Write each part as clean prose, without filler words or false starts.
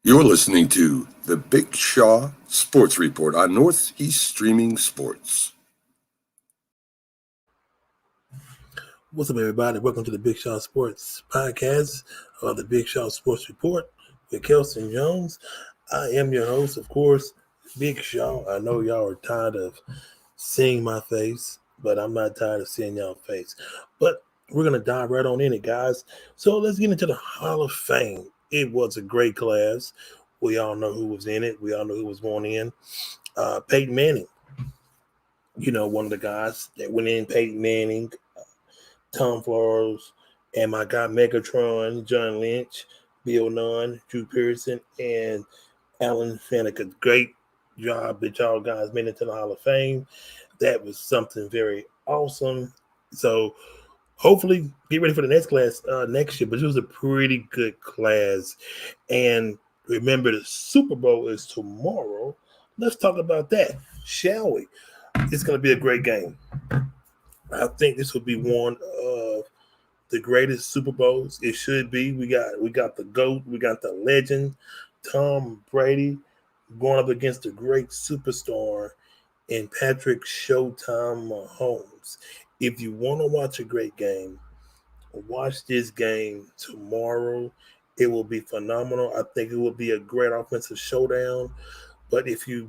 You're listening to the Big Shaw Sports Report on Northeast Streaming Sports. What's up, everybody? Welcome to the Big Shaw Sports Podcast of the Big Shaw Sports Report with Kelson Jones. I am your host, of course, Big Shaw. I know y'all are tired of seeing my face, but I'm not tired of seeing y'all's face. But we're going to dive right on in it, guys. So let's get into the Hall of Fame. It was a great class. We all know who was in it. We all know who was going in. Peyton Manning, one of the guys that went in, Peyton Manning, Tom Flores, and my guy Megatron, John Lynch, Bill Nunn, Drew Pearson, and Alan Faneca. Great job that y'all guys made into the Hall of Fame. That was something very awesome. So hopefully get ready for the next class next year. But it was a pretty good class. And remember, the Super Bowl is tomorrow. Let's talk about that, shall we? It's going to be a great game. I think this will be one of the greatest Super Bowls. It should be. We got the GOAT, we got the legend, Tom Brady, going up against the great superstar in Patrick Showtime Mahomes. If you want to watch a great game, watch this game tomorrow. It will be phenomenal. I think it will be a great offensive showdown. But if you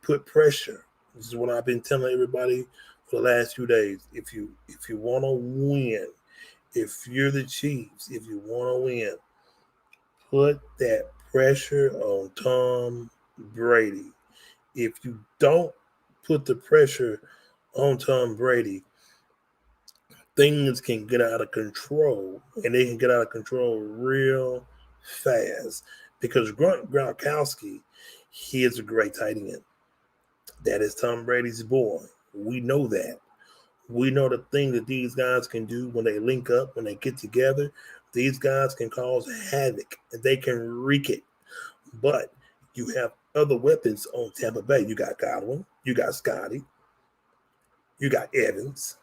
put pressure, this is what I've been telling everybody for the last few days. If you want to win, if you're the Chiefs, if you want to win, put that pressure on Tom Brady. If you don't put the pressure on Tom Brady, things can get out of control, and they can get out of control real fast because Gronkowski, he is a great tight end. That is Tom Brady's boy. We know that. We know the thing that these guys can do when they link up, when they get together. These guys can cause havoc, and they can wreak it. But you have other weapons on Tampa Bay. You got Godwin. You got Scotty. You got Evans.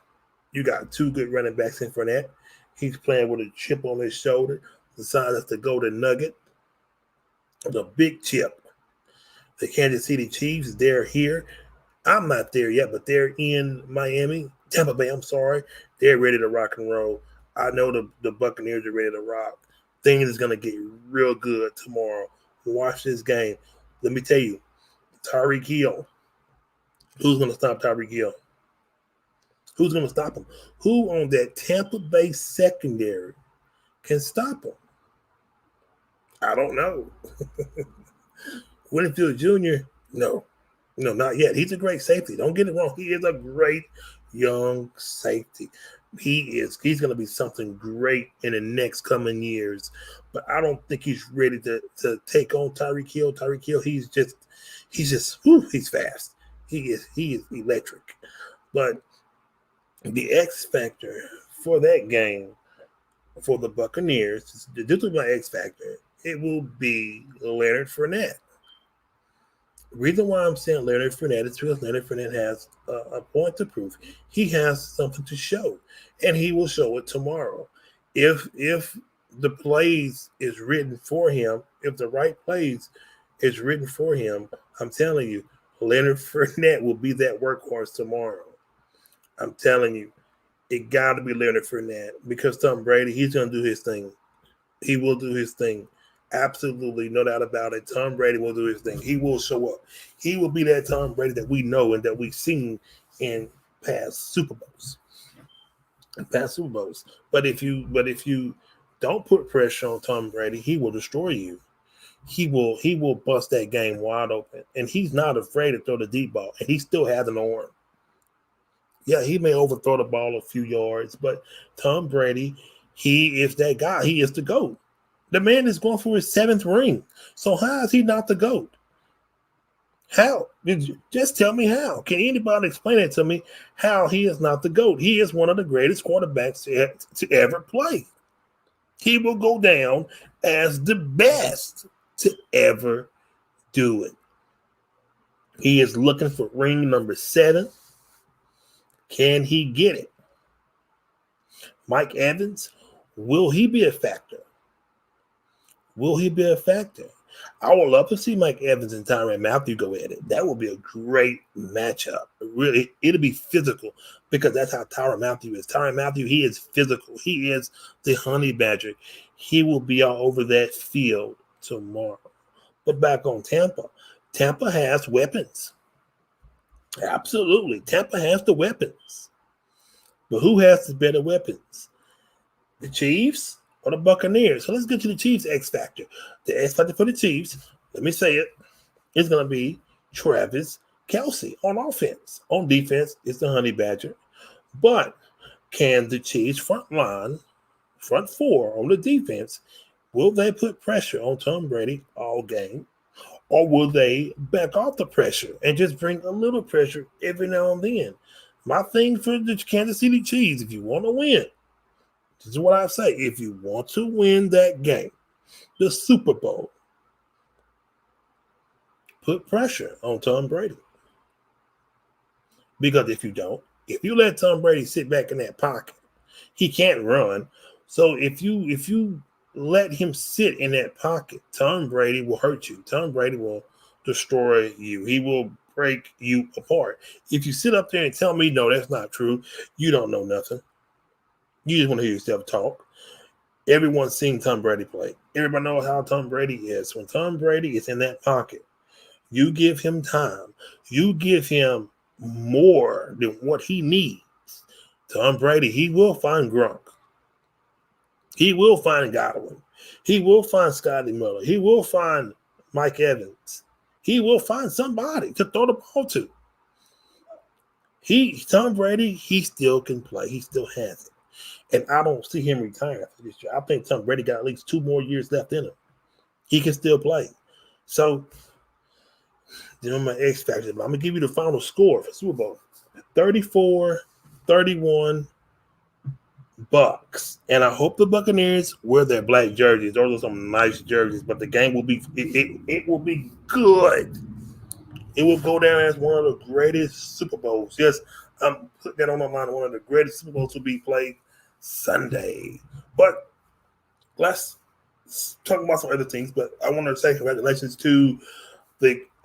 You got two good running backs in front of that. He's playing with a chip on his shoulder. Decided to go to Nugget. The big chip. The Kansas City Chiefs, they're here. I'm not there yet, but they're in Miami. Tampa Bay, I'm sorry. They're ready to rock and roll. I know the Buccaneers are ready to rock. Things is going to get real good tomorrow. Watch this game. Let me tell you, Tyreek Hill. Who's going to stop Tyreek Hill? Who's going to stop him? Who on that Tampa Bay secondary can stop him? I don't know. Winfield Jr., no, not yet. He's a great safety. Don't get it wrong. He is a great young safety. He's going to be something great in the next coming years. But I don't think he's ready to take on Tyreek Hill. Tyreek Hill, he's fast. He is electric. But the X factor for that game for the Buccaneers, this is my X factor. It will be Leonard Fournette. Reason why I'm saying Leonard Fournette is because Leonard Fournette has a point to prove. He has something to show, and he will show it tomorrow. If the plays is written for him, if the right plays is written for him, I'm telling you, Leonard Fournette will be that workhorse tomorrow. I'm telling you, it got to be Leonard Fournette because Tom Brady, he's going to do his thing. He will do his thing. Absolutely, no doubt about it. Tom Brady will do his thing. He will show up. He will be that Tom Brady that we know and that we've seen in past Super Bowls. But if you don't put pressure on Tom Brady, he will destroy you. He will bust that game wide open. And he's not afraid to throw the deep ball. And he still has an arm. Yeah, he may overthrow the ball a few yards, but Tom Brady, he is that guy. He is the GOAT. The man is going for his 7th ring. So how is he not the GOAT? How? Just tell me how. Can anybody explain it to me how he is not the GOAT? He is one of the greatest quarterbacks to ever play. He will go down as the best to ever do it. He is looking for ring number 7. Can he get it? Mike Evans, will he be a factor? Will he be a factor? I would love to see Mike Evans and Tyrann Mathieu go at it. That would be a great matchup. Really, it'll be physical because that's how Tyrann Mathieu is. Tyrann Mathieu, he is physical. He is the honey badger. He will be all over that field tomorrow. But back on Tampa, Tampa has weapons. Absolutely. Tampa has the weapons. But who has the better weapons? The Chiefs or the Buccaneers? So let's get to the Chiefs X Factor. The X Factor for the Chiefs, let me say it, is going to be Travis Kelce on offense. On defense, it's the Honey Badger. But can the Chiefs front four on the defense, will they put pressure on Tom Brady all game? Or will they back off the pressure and just bring a little pressure every now and then? My thing for the Kansas City Chiefs, if you want to win, this is what I say. If you want to win that game, the Super Bowl, put pressure on Tom Brady. Because if you don't, if you let Tom Brady sit back in that pocket, he can't run. So if you let him sit in that pocket, Tom Brady will hurt you. Tom Brady will destroy you. He will break you apart. If you sit up there and tell me, no, that's not true, you don't know nothing. You just want to hear yourself talk. Everyone's seen Tom Brady play. Everybody knows how Tom Brady is. When Tom Brady is in that pocket, you give him time. You give him more than what he needs. Tom Brady, he will find Gronk. He will find Godwin. He will find Scotty Miller. He will find Mike Evans. He will find somebody to throw the ball to. Tom Brady, he still can play. He still has it. And I don't see him retiring after this year. I think Tom Brady got at least 2 more years left in him. He can still play. So, my X Factor. I'm going to give you the final score for Super Bowl. 34-31 Bucks. And I hope the Buccaneers wear their black jerseys. Those are some nice jerseys, but the game will be it will be good. It will go down as one of the greatest Super Bowls. Yes, I'm putting that on my mind. One of the greatest Super Bowls to be played Sunday. But let's talk about some other things. But I want to say congratulations to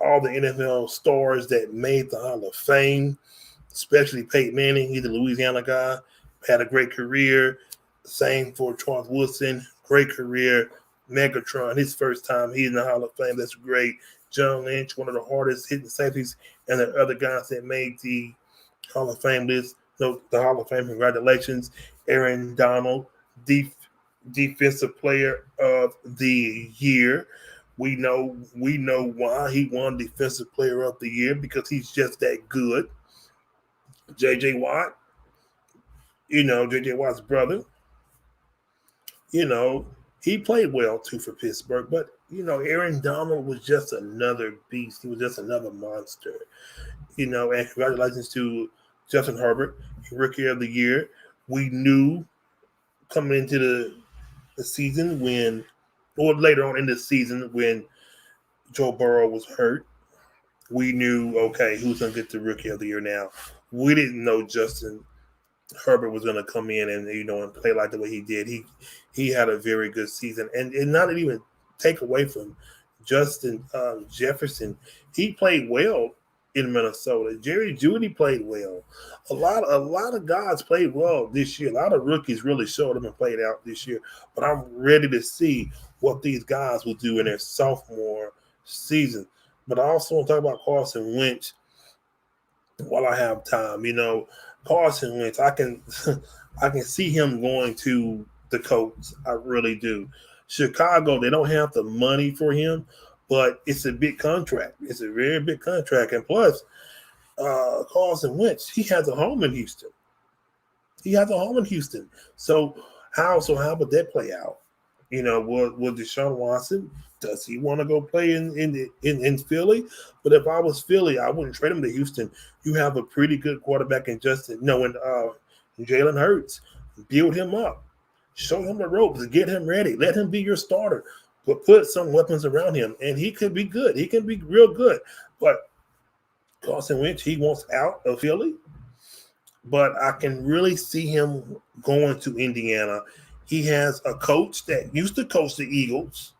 all the NFL stars that made the Hall of Fame, especially Peyton Manning. He's a Louisiana guy. Had a great career. Same for Charles Woodson. Great career. Megatron, his first time, he's in the Hall of Fame. That's great. John Lynch, one of the hardest hitting safeties, and the other guys that made the Hall of Fame list. So the Hall of Fame, congratulations. Aaron Donald, Defensive Player of the Year. We know why he won Defensive Player of the Year, because he's just that good. J.J. Watt, J.J. Watt's brother, he played well too for Pittsburgh, but Aaron Donald was just another beast. He was just another monster. And congratulations to Justin Herbert, Rookie of the Year. We knew coming into the season later on in the season when Joe Burrow was hurt, we knew, okay, who's going to get the Rookie of the Year now. We didn't know Justin Herbert was going to come in and and play like the way he did. He had a very good season, and not even take away from Justin Jefferson. He played well in Minnesota. Jerry Jeudy played well. A lot of guys played well this year. A lot of rookies really showed them and played out this year. But I'm ready to see what these guys will do in their sophomore season. But I also want to talk about Carson Wentz while I have time. Carson Wentz, I can see him going to the Colts. I really do. Chicago, they don't have the money for him, but it's a big contract. It's a very big contract. And plus, Carson Wentz, he has a home in Houston. So how would that play out? Will Deshaun Watson, does he want to go play in Philly? But if I was Philly, I wouldn't trade him to Houston. You have a pretty good quarterback in Jalen Hurts. Build him up. Show him the ropes. Get him ready. Let him be your starter. But put some weapons around him, and he could be good. He can be real good. But Carson Wentz, he wants out of Philly. But I can really see him going to Indiana. He has a coach that used to coach the Eagles.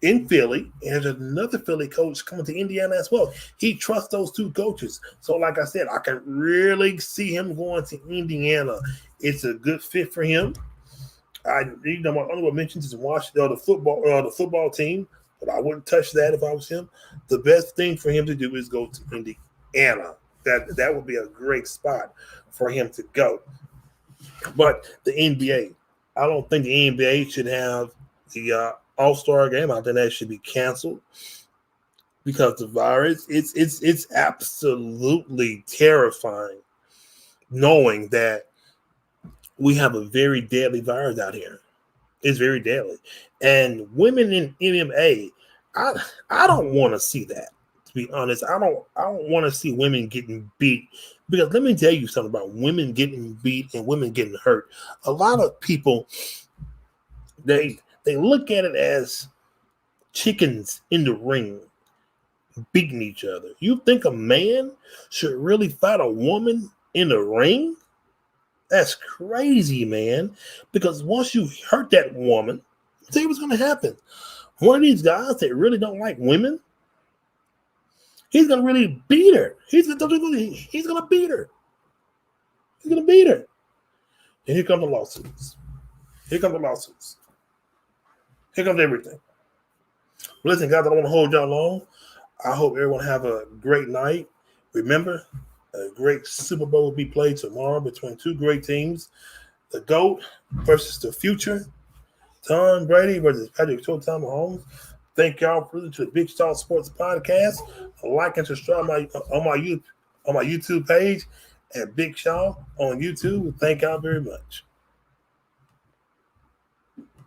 in Philly, and there's another Philly coach coming to Indiana as well. He trusts those two coaches. So, like I said, I can really see him going to Indiana. It's a good fit for him. My honorable mentions is Washington, the football team, but I wouldn't touch that if I was him. The best thing for him to do is go to Indiana. That would be a great spot for him to go. But the NBA, I don't think the NBA should have the All-Star game. I think that should be canceled because the virus. It's absolutely terrifying knowing that we have a very deadly virus out here. It's very deadly, and women in MMA, I don't want to see that. To be honest, I don't want to see women getting beat, because let me tell you something about women getting beat and women getting hurt. A lot of people they look at it as chickens in the ring beating each other. You think a man should really fight a woman in the ring? That's crazy, man. Because once you hurt that woman, tell you what's going to happen. One of these guys that really don't like women, he's going to really beat her. He's going to beat her. He's going to beat her. And here come the lawsuits. Here come the lawsuits. Here comes everything. Listen, guys, I don't want to hold y'all long. I hope everyone have a great night. Remember, a great Super Bowl will be played tomorrow between two great teams. The GOAT versus the future. Tom Brady versus Patrick Showtime Mahomes. Thank y'all for listening to the Big Shaw Sports Podcast. Like and subscribe on my YouTube page at Big Shaw on YouTube. Thank y'all very much.